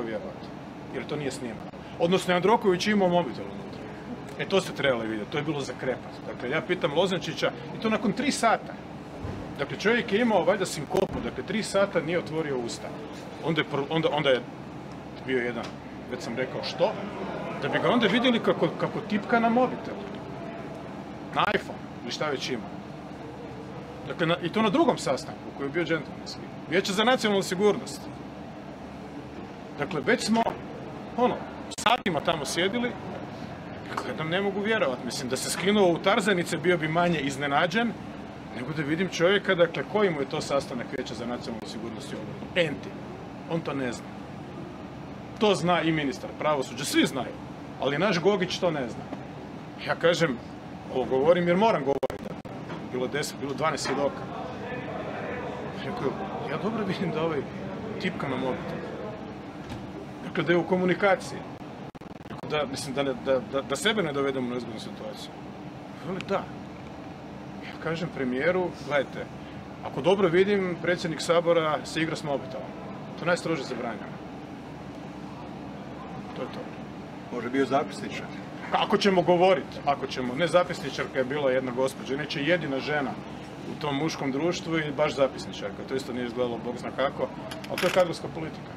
vjerovati, jer to nije snimano. Odnosno, Jandroković imao mobitel unutra. To ste trebali vidjeti, to je bilo za krepat. Dakle, ja pitam Lozančića, i to nakon 3 sata. Dakle, čovjek je imao valjda sinkopu, dakle, 3 sata nije otvorio usta. Onda je bio jedan, već sam rekao što, da bi ga onda vidjeli kako tipka na mobitel. Na iPhone, ili šta već ima. Dakle, i to na drugom sastanku, koji je bio džentlmenski. Vijeće za nacionalnu sigurnost. Dakle, već smo, satima tamo sjedili, gledam, ne mogu vjerovati. Mislim, da se skinuo u Tarzanice, bio bi manje iznenađen, nego da vidim čovjeka, dakle, koji mu je to sastanak Vijeća za nacionalnu sigurnost i obranu. Enti. On to ne zna. To zna i ministar pravosuđa, svi znaju, ali naš Gogić to ne zna. Ja kažem, ovo govorim jer moram govoriti. Bilo 10, bilo 12 svjedoka. Rekao, ja dobro vidim da ovaj tipka na mobitel. Dakle, da je u komunikaciji. Mislim, da sebe ne dovedemo u nezgodnu situaciju. Veli, da. Ja kažem premijeru, gledajte, ako dobro vidim, predsjednik Sabora se igra s mobitelom. To najstrože zabranjeno. To je to. Može bio zapisničar. Ako ćemo govoriti, ne, zapisničarka je bila jedna gospođa, neće jedina žena u tom muškom društvu i baš zapisničarka. To isto nije izgledalo bog zna kako, ali to je kadrovska politika.